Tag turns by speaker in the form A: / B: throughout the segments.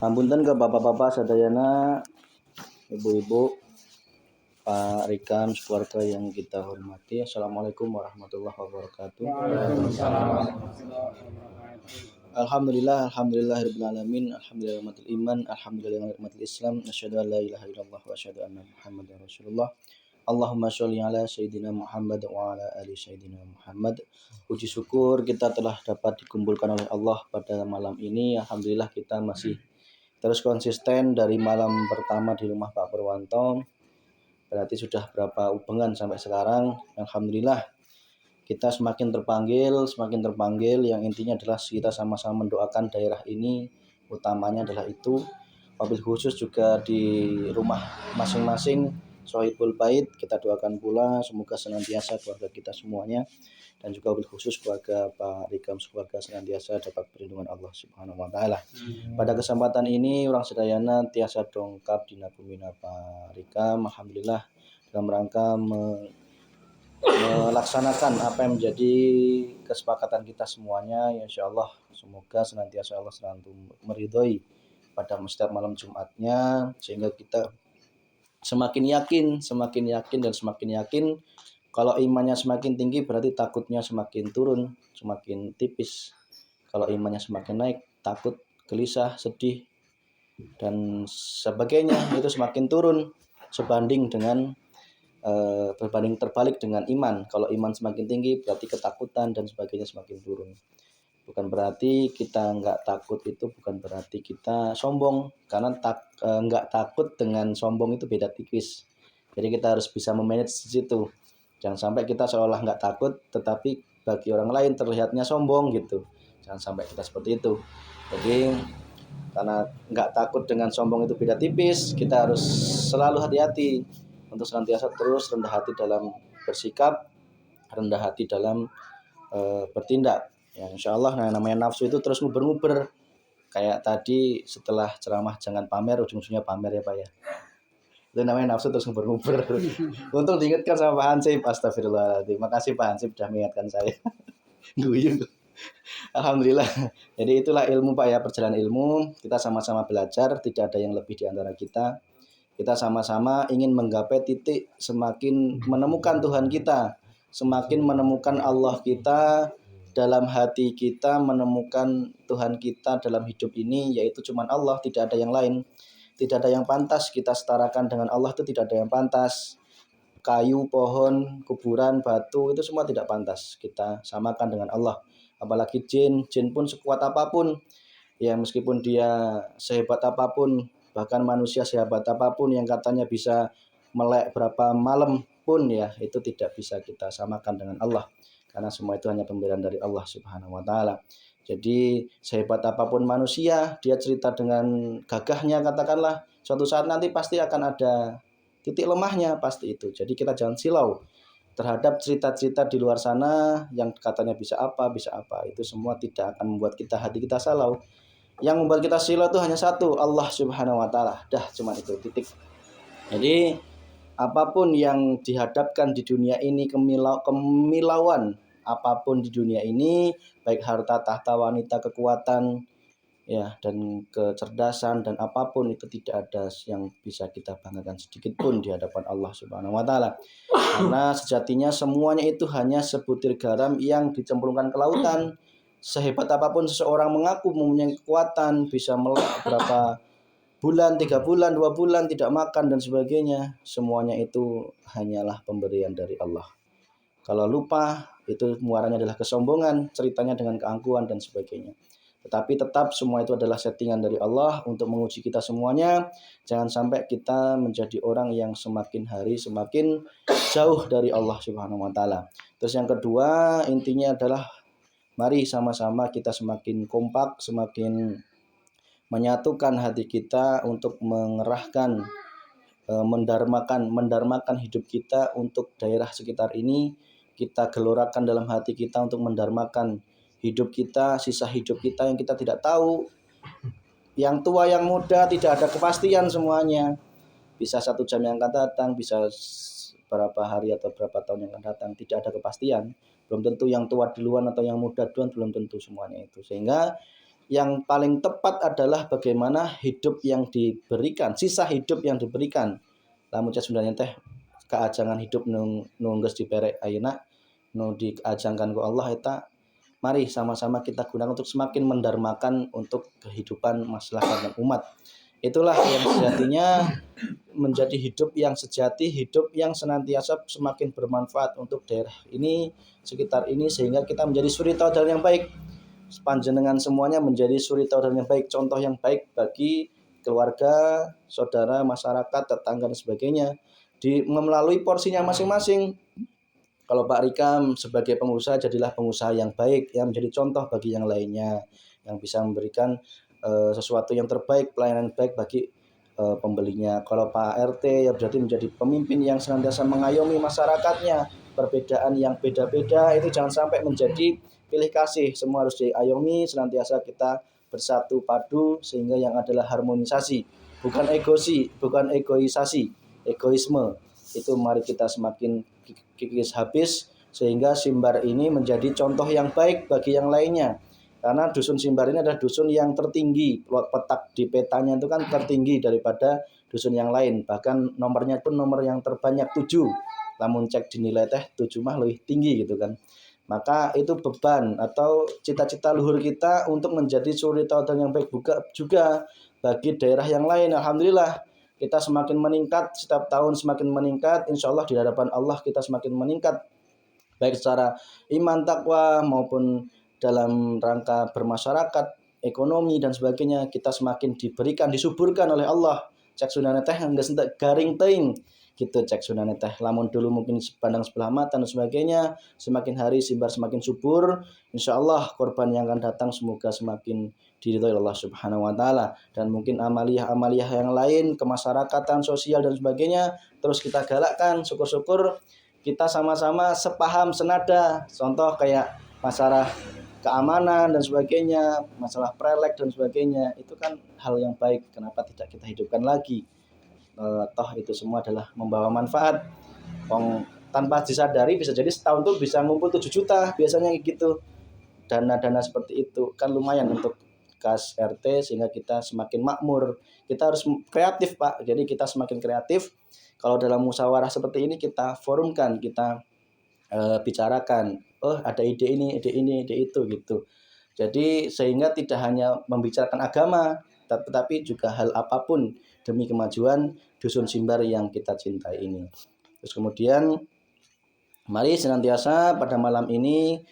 A: Hapunten ke bapak-bapak sadayana, ibu-ibu, Pak Rikam, keluarga yang kita hormati. Assalamualaikum warahmatullahi wabarakatuh. Alhamdulillahirabbil alamin, alhamdulillahirabbil iman, alhamdulillahirabbil islam, asyhadu an la ilaha illallah wa asyhadu anna muhammadar rasulullah. Allahumma sholli ala sayyidina Muhammad wa ala ali sayyidina Muhammad. Puji syukur kita telah dapat dikumpulkan oleh Allah pada malam ini. Alhamdulillah kita masih terus konsisten dari malam pertama di rumah Pak Purwanto. Berarti sudah berapa ubengan sampai sekarang. Alhamdulillah kita semakin terpanggil, yang intinya adalah kita sama-sama mendoakan daerah ini, utamanya adalah itu. Wabil khusus juga di rumah masing-masing Sohibul Bait, kita doakan pula semoga senantiasa keluarga kita semuanya, dan juga wabil khusus keluarga Pak Rikam, keluarga senantiasa dapat perlindungan Allah Subhanahu wa taala. Pada kesempatan ini orang sedayana tiasa dongkap dina kumina Pak Rikam, alhamdulillah dalam rangka melaksanakan apa yang menjadi kesepakatan kita semuanya, ya insyaallah semoga senantiasa Allah selalu meridhoi pada setiap malam Jumatnya, sehingga kita semakin yakin dan semakin yakin. Kalau imannya semakin tinggi berarti takutnya semakin turun, semakin tipis. Kalau imannya semakin naik, takut, gelisah, sedih dan sebagainya itu semakin turun sebanding dengan berbanding terbalik dengan iman. Kalau iman semakin tinggi berarti ketakutan dan sebagainya semakin turun. Bukan berarti kita nggak takut, itu bukan berarti kita sombong, karena nggak takut dengan sombong itu beda tipis. Jadi kita harus bisa memanage di situ. Jangan sampai kita seolah nggak takut tetapi bagi orang lain terlihatnya sombong gitu. Jangan sampai kita seperti itu. Jadi karena nggak takut dengan sombong itu beda tipis, kita harus selalu hati-hati untuk senantiasa terus rendah hati dalam bersikap, rendah hati dalam bertindak. Ya insyaallah namanya nafsu itu terus nguber-nguber. Kayak tadi setelah ceramah jangan pamer, ujung-ujungnya pamer ya Pak ya. Itu namanya nafsu terus nguber-nguber. Untung diingatkan sama Pak Hansip, astagfirullahaladzim. Makasih Pak Hansip sudah mengingatkan saya. Guyu. Alhamdulillah. Jadi itulah ilmu Pak ya, perjalanan ilmu. Kita sama-sama belajar, tidak ada yang lebih di antara kita. Kita sama-sama ingin menggapai titik semakin menemukan Tuhan kita, semakin menemukan Allah kita dalam hati kita, menemukan Tuhan kita dalam hidup ini, yaitu cuman Allah, tidak ada yang lain. Tidak ada yang pantas kita setarakan dengan Allah, itu tidak ada yang pantas. Kayu, pohon, kuburan, batu itu semua tidak pantas kita samakan dengan Allah. Apalagi jin pun sekuat apapun, ya meskipun dia sehebat apapun, bahkan manusia sehebat apapun yang katanya bisa melek berapa malam pun, ya itu tidak bisa kita samakan dengan Allah, karena semua itu hanya pemberian dari Allah Subhanahu wa taala. Jadi sehebat apapun manusia, dia cerita dengan gagahnya katakanlah, suatu saat nanti pasti akan ada titik lemahnya, pasti itu. Jadi kita jangan silau terhadap cerita-cerita di luar sana yang katanya bisa apa. Itu semua tidak akan membuat hati kita salau. Yang membuat kita silau itu hanya satu, Allah Subhanahu wa taala. Dah, cuma itu, titik. Jadi apapun yang dihadapkan di dunia ini, kemilauan apapun di dunia ini, baik harta, tahta, wanita, kekuatan, ya, dan kecerdasan dan apapun itu tidak ada yang bisa kita banggakan sedikit pun di hadapan Allah Subhanahu wa taala. Karena sejatinya semuanya itu hanya sebutir garam yang dicemplungkan ke lautan. Sehebat apapun seseorang mengaku mempunyai kekuatan, bisa melek berapa bulan, 3 bulan, 2 bulan tidak makan dan sebagainya, semuanya itu hanyalah pemberian dari Allah. Kalau lupa, itu muaranya adalah kesombongan, ceritanya dengan keangkuhan dan sebagainya. Tetapi tetap semua itu adalah settingan dari Allah untuk menguji kita semuanya. Jangan sampai kita menjadi orang yang semakin hari semakin jauh dari Allah Subhanahu wa taala. Terus yang kedua, intinya adalah mari sama-sama kita semakin kompak, semakin menyatukan hati kita untuk mengerahkan, mendarmakan hidup kita untuk daerah sekitar ini. Kita gelorakan dalam hati kita untuk mendarmakan hidup kita, sisa hidup kita yang kita tidak tahu. Yang tua, yang muda, tidak ada kepastian semuanya. Bisa 1 jam yang akan datang, bisa berapa hari atau berapa tahun yang akan datang, tidak ada kepastian. Belum tentu yang tua duluan atau yang muda duluan, belum tentu semuanya itu. Sehingga yang paling tepat adalah bagaimana hidup yang diberikan, sisa hidup yang diberikan. Lamun sebenarnya teh keajangan hidup nunggus diperek ayeuna nu diajangkan ku Allah eta, mari sama-sama kita gunakan untuk semakin mendarmakan untuk kehidupan masyarakat dan umat. Itulah yang sejatinya menjadi hidup yang sejati, hidup yang senantiasa semakin bermanfaat untuk daerah ini, sekitar ini, sehingga kita menjadi suri tauladan yang baik. Panjenengan semuanya menjadi suri tauladan yang baik, contoh yang baik bagi keluarga, saudara, masyarakat, tetangga dan sebagainya melalui porsinya masing-masing. Kalau Pak Rikam sebagai pengusaha, jadilah pengusaha yang baik yang menjadi contoh bagi yang lainnya, yang bisa memberikan sesuatu yang terbaik, pelayanan baik bagi pembelinya. Kalau Pak RT ya berarti menjadi pemimpin yang senantiasa mengayomi masyarakatnya. Perbedaan yang beda-beda itu jangan sampai menjadi pilih kasih, semua harus diayomi, senantiasa kita bersatu padu sehingga yang adalah harmonisasi, bukan egoisasi, egoisme. Itu mari kita semakin kikis habis sehingga Simbar ini menjadi contoh yang baik bagi yang lainnya. Karena dusun Simbar ini adalah dusun yang tertinggi, petak di petanya itu kan tertinggi daripada dusun yang lain. Bahkan nomornya pun nomor yang terbanyak 7. Namun cek dinilai teh 7 mah lebih tinggi gitu kan. Maka itu beban atau cita-cita luhur kita untuk menjadi suri tauladan yang baik juga bagi daerah yang lain. Alhamdulillah kita semakin meningkat, setiap tahun semakin meningkat, insya Allah di hadapan Allah kita semakin meningkat, baik secara iman, takwa, maupun dalam rangka bermasyarakat, ekonomi, dan sebagainya. Kita semakin diberikan, disuburkan oleh Allah. Cek sunane teh nggak garing teing gitu, cek sunane teh lamun dulu mungkin pandang sebelah mata dan sebagainya. Semakin hari Simbar semakin subur, insya Allah korban yang akan datang semoga semakin diridhoi Allah Subhanahu wa taala. Dan mungkin amaliyah-amaliyah yang lain, kemasyarakatan, sosial dan sebagainya terus kita galakkan. Syukur-syukur kita sama-sama sepaham, senada. Contoh kayak masalah keamanan dan sebagainya, masalah prelek dan sebagainya, itu kan hal yang baik. Kenapa tidak kita hidupkan lagi? Toh itu semua adalah membawa manfaat. Tanpa disadari bisa jadi setahun tuh bisa ngumpul 7 juta biasanya gitu. Dana-dana seperti itu kan lumayan untuk kas RT sehingga kita semakin makmur. Kita harus kreatif, Pak. Jadi kita semakin kreatif. Kalau dalam musyawarah seperti ini kita forumkan, kita bicarakan. Oh, ada ide ini, ide itu gitu. Jadi sehingga tidak hanya membicarakan agama, tetapi juga hal apapun demi kemajuan dusun Simbar yang kita cintai ini. Terus kemudian mari senantiasa pada malam ini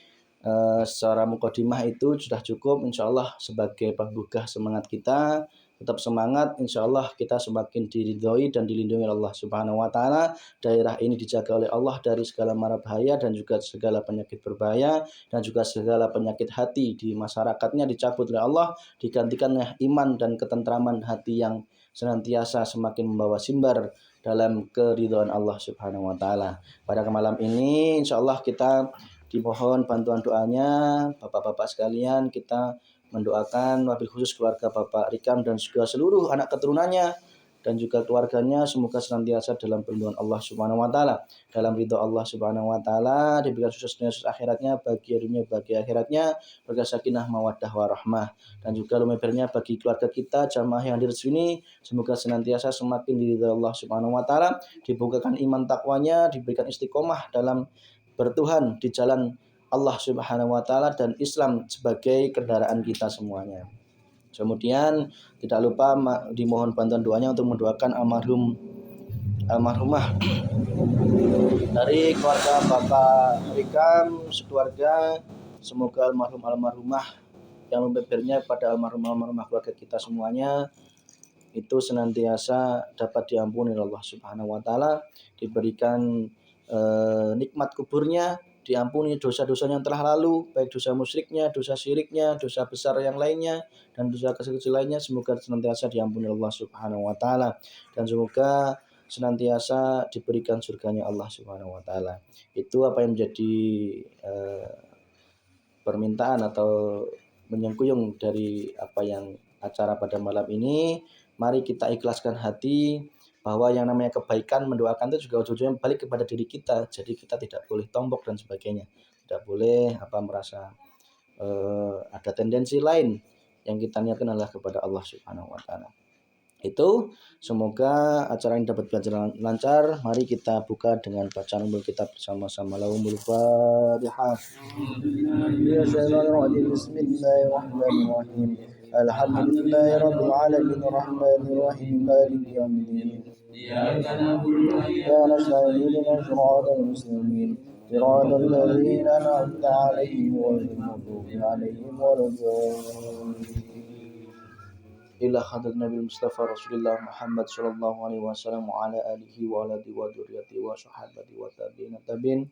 A: secara mukadimah itu sudah cukup, insya Allah sebagai penggugah semangat kita. Tetap semangat, insya Allah kita semakin diridhoi dan dilindungi oleh Allah Subhanahu wa taala. Daerah ini dijaga oleh Allah dari segala mara bahaya dan juga segala penyakit berbahaya, dan juga segala penyakit hati di masyarakatnya dicabut oleh Allah, digantikannya iman dan ketentraman hati yang senantiasa semakin membawa Simbar dalam keridhaan Allah Subhanahu wa taala. Pada malam ini insya Allah kita dimohon bantuan doanya Bapak-bapak sekalian, kita mendoakan wabil khusus keluarga Bapak Rikam dan juga seluruh anak keturunannya dan juga keluarganya, semoga senantiasa dalam perlindungan Allah Subhanahu wa taala, dalam ridha Allah Subhanahu wa taala, diberikan sukses dunia sukses akhiratnya, bagi dunia bagi akhiratnya, bagi sakinah mawaddah warahmah, dan juga lumebernya bagi keluarga kita jamaah yang hadir di sini, semoga senantiasa semakin diridhai Allah Subhanahu wa taala, dibukakan iman takwanya, diberikan istiqomah dalam bertuhan di jalan Allah Subhanahu wa taala dan Islam sebagai kendaraan kita semuanya. Kemudian tidak lupa dimohon bantuan doanya untuk mendoakan almarhumah dari keluarga Bapak Rikam sekeluarga, semoga almarhumah yang membebernya pada almarhumah keluarga kita semuanya itu senantiasa dapat diampuni oleh Allah Subhanahu wa taala, diberikan nikmat kuburnya, diampuni dosa-dosanya yang telah lalu, baik dosa musyriknya, dosa syiriknya, dosa besar yang lainnya, dan dosa kecil-kecil lainnya, semoga senantiasa diampuni Allah Subhanahu wa taala, dan semoga senantiasa diberikan surganya Allah Subhanahu wa taala. Itu apa yang menjadi permintaan atau menyengkuyung dari apa yang acara pada malam ini. Mari kita ikhlaskan hati bahwa yang namanya kebaikan, mendoakan itu juga ujung-ujungnya balik kepada diri kita. Jadi kita tidak boleh tombok dan sebagainya, tidak boleh merasa ada tendensi lain yang kita niatkan adalah kepada Allah Subhanahu wa taala. Itu semoga acara ini dapat berjalan lancar. Mari kita buka dengan bacaan umul kitab bersama-sama. Lahumul Fatihah. Bismillahirrahmanirrahim. Alhamdulillahirabbil alamin arrahmanir rahim maliki yaumiddin. Iyyaka na'budu wa iyyaka nasta'in ihdinas siratal mustaqim. Siratal ladzina an'amta 'alaihim ghairil maghdubi 'alaihim waladdallin. Ila hadrat Nabi Mustafa Rasulullah Muhammad sallallahu alaihi wasallam wa ala alihi wa ala dzurriyyati wa sahabati wa tabi'in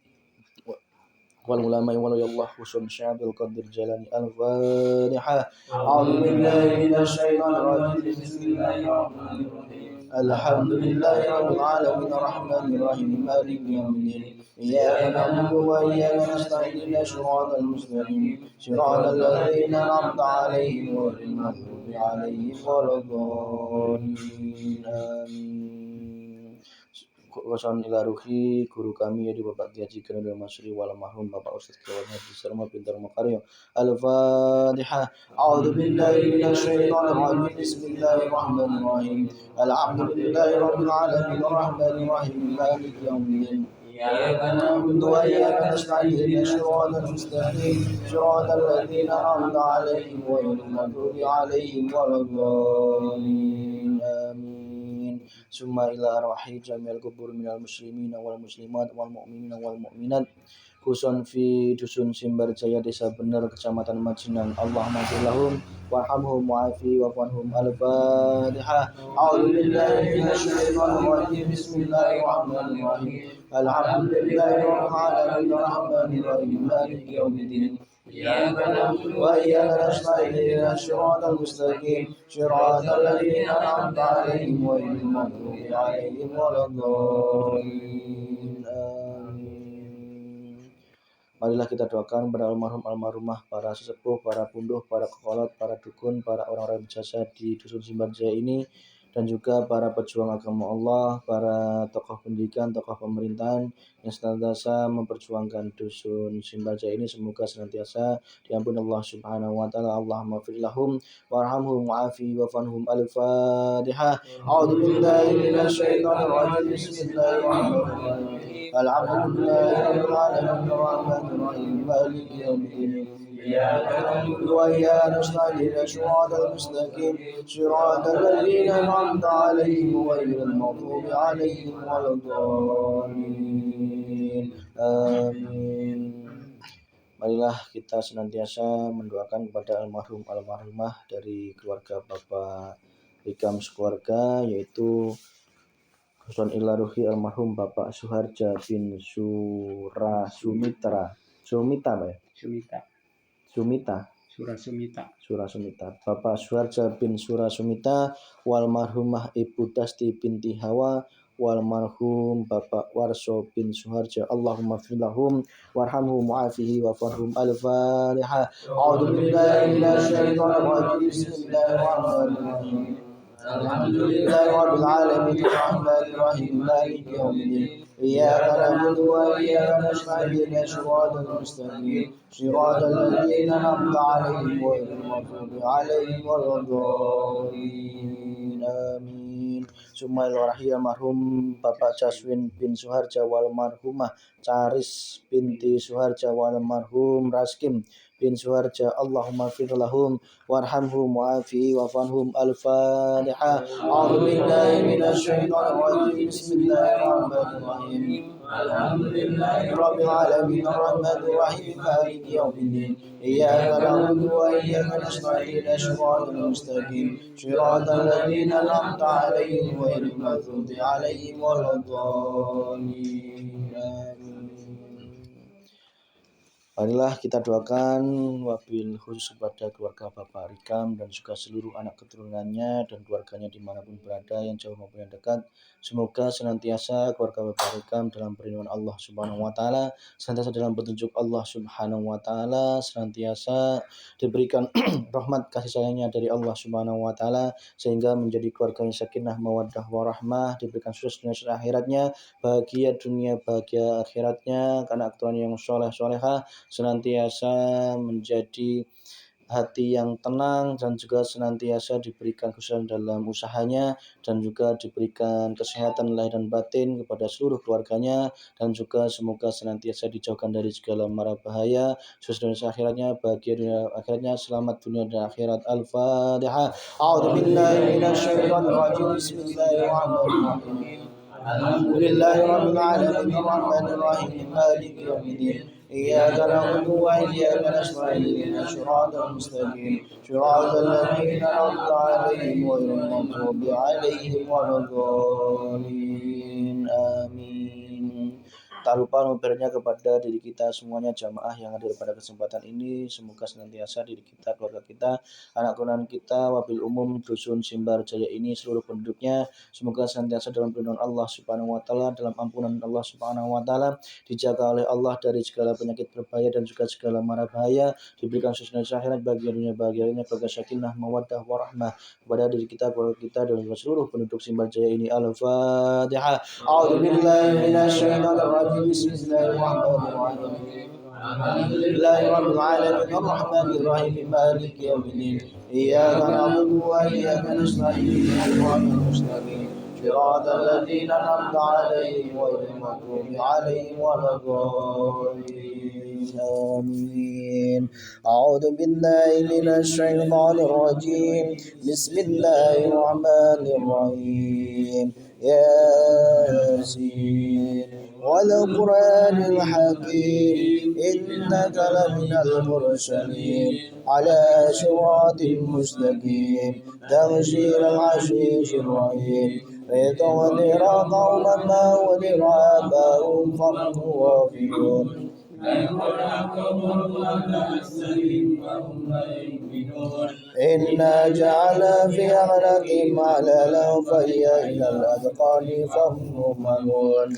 A: wal ulama wa Allah khusun syabil qadir jalani al-fatihah. A'udzu billahi minasy syaithanir rajim. Bismillahirrahmanirrahim. Alhamdulillahirabbil alamin arrahmanir rahim maliki yaumiddin. Iyyaka na'budu wa iyyaka nasta'in ihdinas siratal mustaqim. Siratal ladzina an'amta 'alaihim ghairil maghdubi 'alaihim waladdallin. Amin. Wasan ila ruhi guru kami yaitu Bapak Kiai Haji Kanudul Masri wal marhum Bapak Ustaz Kiai Haji Sarma Pintar Makarim. Al-Fatihah. A'udzu billahi minasy syaithanir rajim. Bismillahirrahmanirrahim. Alhamdulillahirabbil alamin arrahmanir rahim maliki yaumiddin. Iyyaka na'budu wa iyyaka nasta'in ihdinas siratal mustaqim. Siratal ladzina an'amta 'alaihim ghairil maghdubi 'alaihim waladdallin. Amin. Summa ila arwahi jami'al kubur minal muslimin wal muslimat wal mu'minin wal mu'minat khusun fi dusun Simbarjaya Desa Bener Kecamatan Majinang. Allahumma lahum warhamhum wa'afi wa'fanhum. Al-Fatihah. A'udzu billahi minasy syaithanir rajim. Bismillahirrahmanirrahim. Alhamdulillahirabbil alamin arrahmanir rahim maliki yaumiddin. Iyyaka na'budu wa iyyaka nasta'in ihdinas siratal mustaqim. Siratal ladzina an'amta 'alaihim ghairil maghdubi 'alaihim waladdallin. Amin. Marilah kita doakan kepada almarhumah, para sesepuh, para punduh, para kekolot, para dukun, para orang-orang berjasa di dusun Simbarjaya ini, dan juga para pejuang agama Allah, para tokoh pendidikan, tokoh pemerintahan yang senantiasa memperjuangkan dusun Simbarjaya ini. Semoga senantiasa diampuni Allah Subhanahu wa taala. Allahumma fir lahum warhamhum wa'afi wa'fanhum. Al-Fatihah. A'udzu billahi minasy syaithanir rajim. Bismillahirrahmanirrahim. Alhamdulillahirabbil alamin arrahmanir rahim maliki yaumiddin. Iyyaka na'budu wa iyyaka nasta'in ihdinas siratal mustaqim. Siratal ladzina an'amta 'alaihim ghairil maghdubi 'alaihim waladdallin. Amin. Marilah kita senantiasa mendoakan kepada almarhum almarhumah dari keluarga Bapak Ikam sekeluarga, yaitu Husun ila ruhi almarhum Bapak Suharja bin Surasumita. Bapak Suharja bin Surasumita wal marhumah Ibu Dasti binti Hawa wal marhum Bapak Warso bin Suharja. Allahumma fir lahum warhamhum wa'afihi wa'farhum. Al-Fatihah. A'udzu billahi minasy syaithanir rajim. Bismillahirrahmanirrahim. Alhamdulillahirabbil alamin arrahmanir rahim maliki yaumiddin. Iyyaka na'budu wa iyyaka nasta'in ihdinas siratal mustaqim. Siratal ladzina an'amta 'alaihim ghairil maghdubi 'alaihim waladdallin. Amin. Summa ilarahi almarhum Bapak Jaswin bin Suharja wal marhumah Caris binti Suharja wal marhum Raskim bin Suharja. Allahumma fir lahum warhamhum wa'afi wa'fanhum. Al-Fatihah. A'udzu billahi minasy syaithanir rajim. Bismillahirrahmanirrahim. Alhamdulillahirabbil alamin arrahmanir rahim maliki yaumiddin. Iyyaka na'budu wa iyyaka nasta'in ihdinas siratal mustaqim. Siratal ladzina an'amta 'alaihim ghairil maghdubi 'alaihim waladdallin. Marilah kita doakan wabil khusus kepada keluarga Bapak Rikam dan juga seluruh anak keturunannya dan keluarganya dimanapun berada, yang jauh maupun yang dekat. Semoga senantiasa keluarga Bapak Rikam dalam perlindungan Allah Subhanahu wa taala, senantiasa dalam petunjuk Allah Subhanahu wa taala, senantiasa diberikan rahmat kasih sayangnya dari Allah Subhanahu wa taala, sehingga menjadi keluarga yang sakinah mawaddah warahmah, diberikan sukses dunia dan akhiratnya, bahagia dunia bahagia akhiratnya, karena keturunan yang soleh solehah, senantiasa menjadi hati yang tenang dan juga senantiasa diberikan kesulitan dalam usahanya dan juga diberikan kesehatan lahir dan batin kepada seluruh keluarganya dan juga semoga senantiasa dijauhkan dari segala mara bahaya khusus dunia akhiratnya bahagia dunia akhiratnya selamat dunia dan akhirat al-fatihah a'udzubillahi minasyaitonir rajim bismillahirrahmanirrahim alhamdulillahi rabbil alamin arrahmanir rahim maliki yaumiddin إياك نعبد وإياك نستعين اهدنا الصراط المستقيم صراط الذين أنعمت عليهم غير المغضوب عليهم ولا الضالين آمين. Tak lupa memberinya kepada diri kita semuanya jamaah yang hadir pada kesempatan ini. Semoga senantiasa diri kita, keluarga kita, anak keturunan kita, wabil umum dusun Simbar Jaya ini seluruh penduduknya. Semoga senantiasa dalam perlindungan Allah Subhanahu Wa Taala, dalam ampunan Allah Subhanahu Wa Taala, dijaga oleh Allah dari segala penyakit berbahaya dan juga segala mara bahaya. Diberikan suasana akhirat bagian dunia bahagianya, keluarga sakinah, mawaddah, warahmah kepada diri kita, keluarga kita, dan seluruh penduduk Simbar Jaya ini. Al-Fatihah. A'udzubillahi minasyaitonir rajim. Bismillahirrahmanirrahim. Alhamdulillahi rabbil alamin arrahmanir rahim maliki yaumiddin. Iyyaka na'budu wa iyyaka nasta'in ihdinas siratal mustaqim. Shiratal ladzina an'amta 'alaihim ghairil maghdubi 'alaihim waladdallin. Amin. A'udzu billahi minasy syaithanir rajim. Bismillahirrahmanirrahim. Yasin والقرآن الحكيم إنك لمن المرسلين على صراط مستقيم تنزيل العزيز الرحيم لتنذر قوما ما أنذر آباؤهم فهم غافلون إنا جعلنا في أعناقهم أغلالا فهي إلى الأذقان فهم مقمحون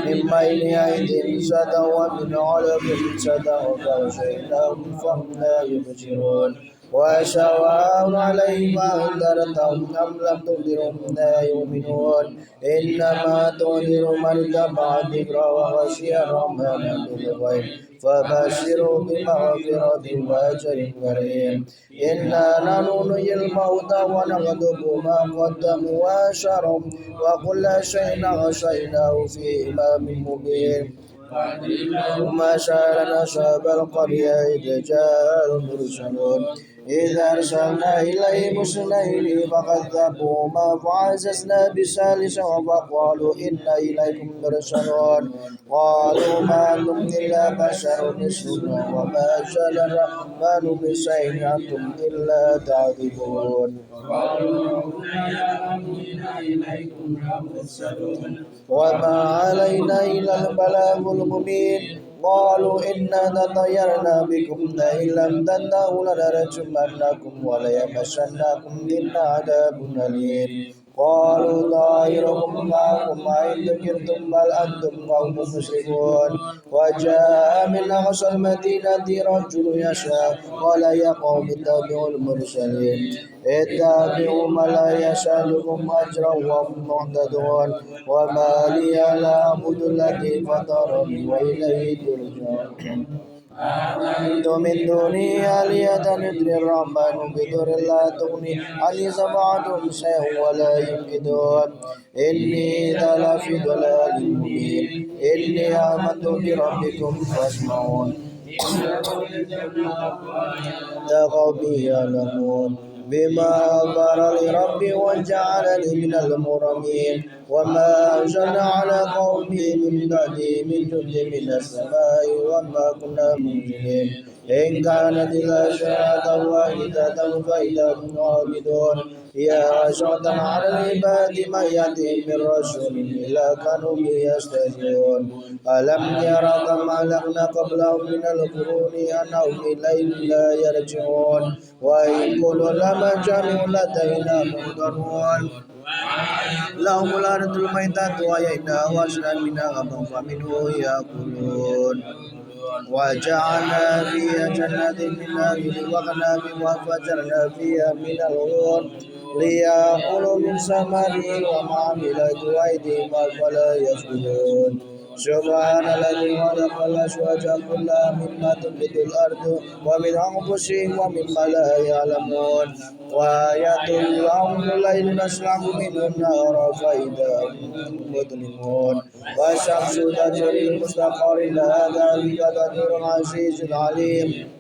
A: من بين أيديهم سدا ومن خلفهم سدا فأغشيناهم فهم لا يبصرون وسواء عليهم أنذرتهم أم لم تنذرهم لا يؤمنون إنما تنذر من اتبع الذكر وخشي الرحمن بالغيب فبشروا بمغفرة وأجر كريم إنا نحن نحيي الموتى ونكتب ما قدموا وآثارهم وكل شيء أحصيناه في إمام مبين وما سألنا أصحاب القرية إذ جاء المرسلون إذ أرسلنا إليهم اثنين فكذبوهما فعززنا بثالث فقالوا إنا إليكم مرسلون قالوا ما أنتم إلا بشر مثلنا وما أنزل الرحمن بشيء أنتم إلا تعذبون وما علينا إلا البلاغ المبين قالوا إنا تطيرنا بكم لئن لم تنتهوا لنرجمنكم وليمسنكم منا عذاب أليم قالوا طائركم معكم أئن ذكرتم بل أنتم قوم مسرفون وجاء من أقصى المدينة رجل يسعى قال يا قوم اتبعوا المرسلين اتبعوا من لا يسألكم أجرا وهم مهتدون وما لي لا أعبد الذي فطرني وإليه ترجعون أعبد من دونه آلهة ندري الرحمن بضر لا تغني عني شفاعتهم شيئا ولا ينقذون إني إذا لفي ضلال مبين إني آمنت بربكم فاسمعون قومي يعلمون بما أغفر لربي وجعلني من المكرمين وما أنزلنا على قومه من بعده من جند من السماء وما كنا منزلين إن كانت إلا شهادة واحدة فإذا هم عابدون يا حسرة على العباد ما يأتيهم من رسول إلا كانوا به يستهزئون ألم يروا كم أهلكنا قبلهم من القرون أنهم إليهم لا يرجعون وإن كل لما جميع لدينا محضرون لهم الأرض الميتة وأحييناها وأسرا منها غضا فمنه يأكلون وجعلنا فيها جنات من نخيل وأعناب وفجرنا فيها من الغيوم ليأكلوا من ثمره وما عملت أيديهم أفلا يشكرون سبحان الذي خلق الأزواج كلها مما تنبت الأرض ومن أنفسهم ومما لا يعلمون وآية لهم الليل نسلخ منه النهار فإذا هم مظلمون والشمس تجري لمستقر لها ذلك تقدير العزيز العليم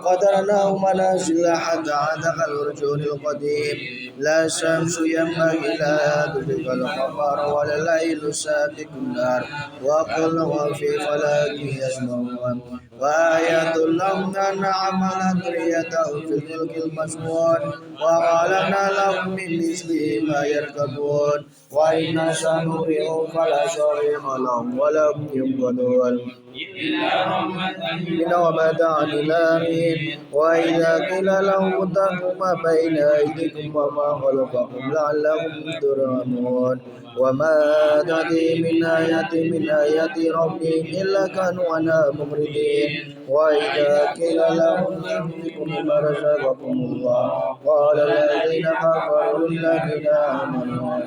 A: قدرناه منازل حتى عاد كالعرجون القديم لا الشمس ينبغي لها أن تدرك القمر ولا الليل سابق النهار وكل في فلك يسبحون وآية لهم أن عمل ذريته في الملك المسمون وخلقنا لهم من مثله ما يركبون وإن سنريهم فلا صريخ لهم ولا هم ينقذون من ومتاع الآخرين وإذا قيل لهم اتقوا ما بين أيديكم وما خلفكم لعلكم ترحمون وما تأتي من آية ربهم إلا كانوا عنها معرضين وإذا قيل لهم أنفقوا مما رزقكم الله قال الذين كفروا للذين آمنوا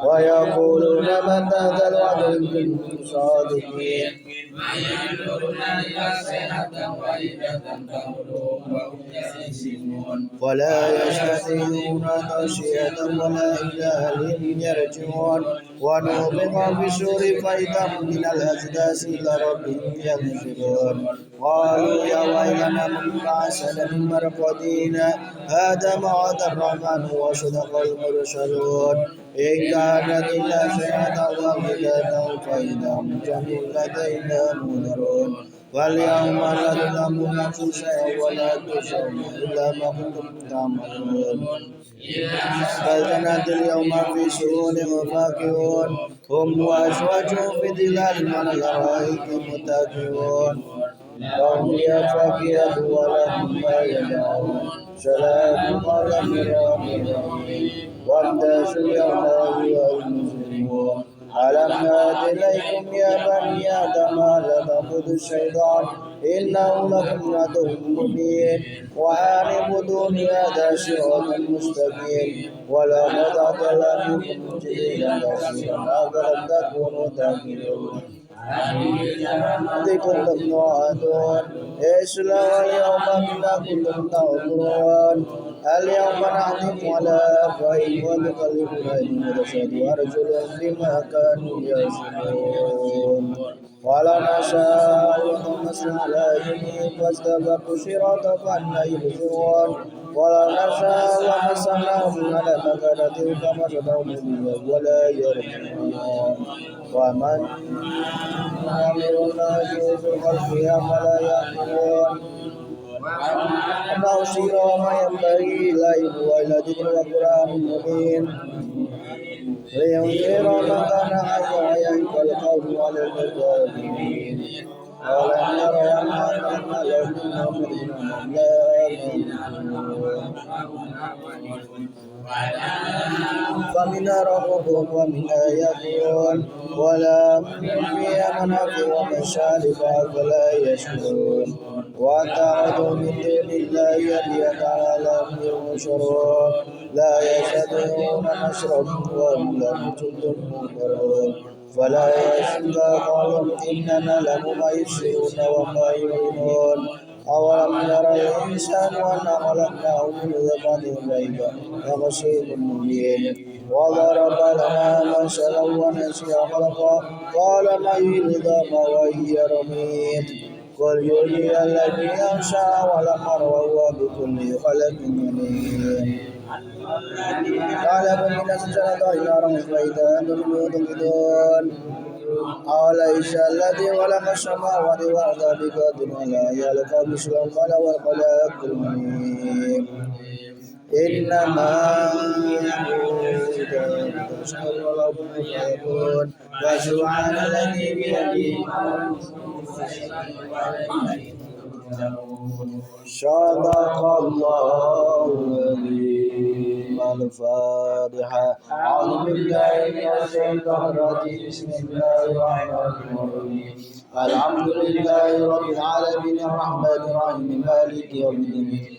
A: ويقولون متى هذا الوعد إن كنتم صادقين ولا يستطيعون توصية ولا إلى أهلهم يرجعون ونفخ في الصور فإذا هم من الأجداث إلى ربهم ينظرون قالوا يا ويلنا من بعثنا من مرقدنا هذا ما وعد الرحمن وصدق المرسلون إن كانت إلا صيحة واحدة فإذا هم جميع لدينا منذرون واليوم لا تظلم نفس شيئا ولا تجزون إلا ما كنتم تعملون بل جنات اليوم في سرور وفاكهون هم وأزواجهم في ظلال على الأرائك متكئون لهم فيها فاكهة ولهم ما يدعون سلام قولا من رب رحيم وامتازوا اليوم أيها المسلمون ألم يأت إليكم يا بني آدم لا تعبدوا الشيطان إنه لكم عدو مبين وأن اعبدوني هذا صراط مستقيم ولقد أضلنكم جبلا كثيرا أفلم تكونوا تعقلون كنتم توعدون اصلوا اليوم بما كنتم تأمرون اليوم نختم على أفواههم ونكلمنا أيديهم وتشهد أرجلهم بما كانوا يكسبون ولو نشاء لطمسنا على أيديهم فاستبقوا الصراط فأنى يبصرون ولو نشاء لمسخناهم على مكانتهم فما استطاعوا مضيا ولا يرجعون ومن أمرنا في خلقها فلا يعقلون أنه سير وما ينبغي إليه وإلى ذكر القرآن المبين لينذر من كان حيا ويحق القول على الكافرين أولم يروا أنا لو كنا مؤمنين فمنها ربهم ومنها يأكلون ولهم فيها منافع ومشارب أفلا يشكرون واتخذوا من دون الله آلهة لهم ينصرون لا يستطيعون نصرهم وهم لهم جند منكرون فلا يحزنك قولهم إننا لمميزون وما يعلنون أولم يرى الإنسان أنا خلقناه من نطفة بيضاء كغسيل مبين وضرب لنا مثلا ونسي خلقه قال من العظام وهي رميم قل يحيي الذي أنشأ ولقر وهو بكل خلق عليم قال من الشجرة نارا فإذا أنتم منه توقدون أوليس الذي خلق السماوات والأرض بقادر على أن يخلق مثلهم وله الخلق المهين إنما يقول وسبحان الذي بيده صدق الله العظيم الفاتحة أعوذ بالله من الشيطان الرجيم بسم الله الرحمن الرحيم الحمد لله رب العالمين الرحمن الرحيم مالك يوم الدين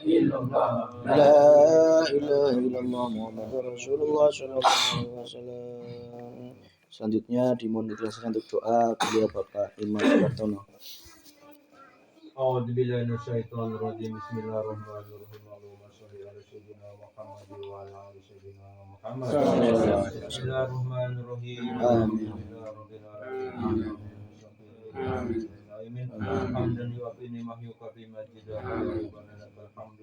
A: La ilaha illallah Muhammadur Rasulullah sallallahu alaihi wasallam. Selanjutnya dimohon dijelaskan untuk doa beliau Bapak Imam Sukartono.
B: أعوذ بالله من الشيطان الرجيم بسم الله الرحمن الرحيم اللهم صل على سيدنا محمد وعلى آل سيدنا محمد بسم الله الرحمن الرحيم الحمد لله رب العالمين حمدا يوافي نعمه يكافئ مجيدا ربنا لك الحمد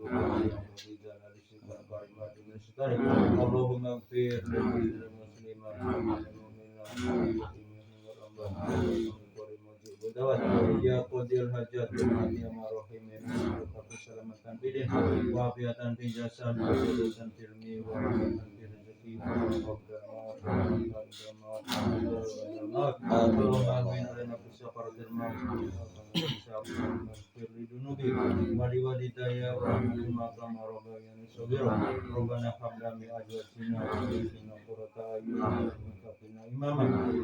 B: اللهم اغفر ya qadil hajat ya marhamin keselamatan bidin wafiatan fi jasad keselamatan ilmi wa rahmatan fi rezeki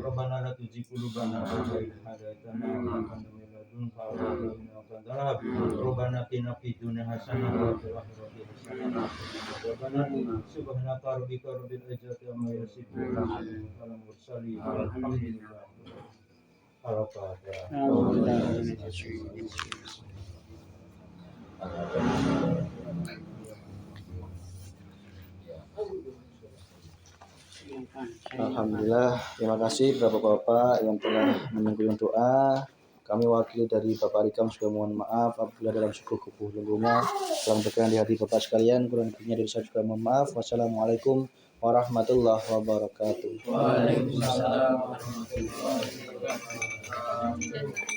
B: Rabbana la tuzigh qulubana ba'da idh hadaytana wa hab lana min ladunka rahmatan innaka antal wahhab Rabbana atina fid dunya hasanah wa fil akhirati hasanah Rabbana subhanaka rabbika rabbil izzati amma yasifun wa salamun alal mursalin walhamdulillah Al-Fatihah.
A: Alhamdulillah, terima kasih Bapak-bapak yang telah menyampaikan doa. Kami wakil dari Bapak Rikam juga mohon maaf apabila dalam suku kubuh lunggunya kurang berkenan di hati Bapak sekalian, kurang lebihnya dari saya juga mohon maaf. Wassalamualaikum warahmatullahi wabarakatuh.
C: Waalaikumsalam warahmatullahi wabarakatuh.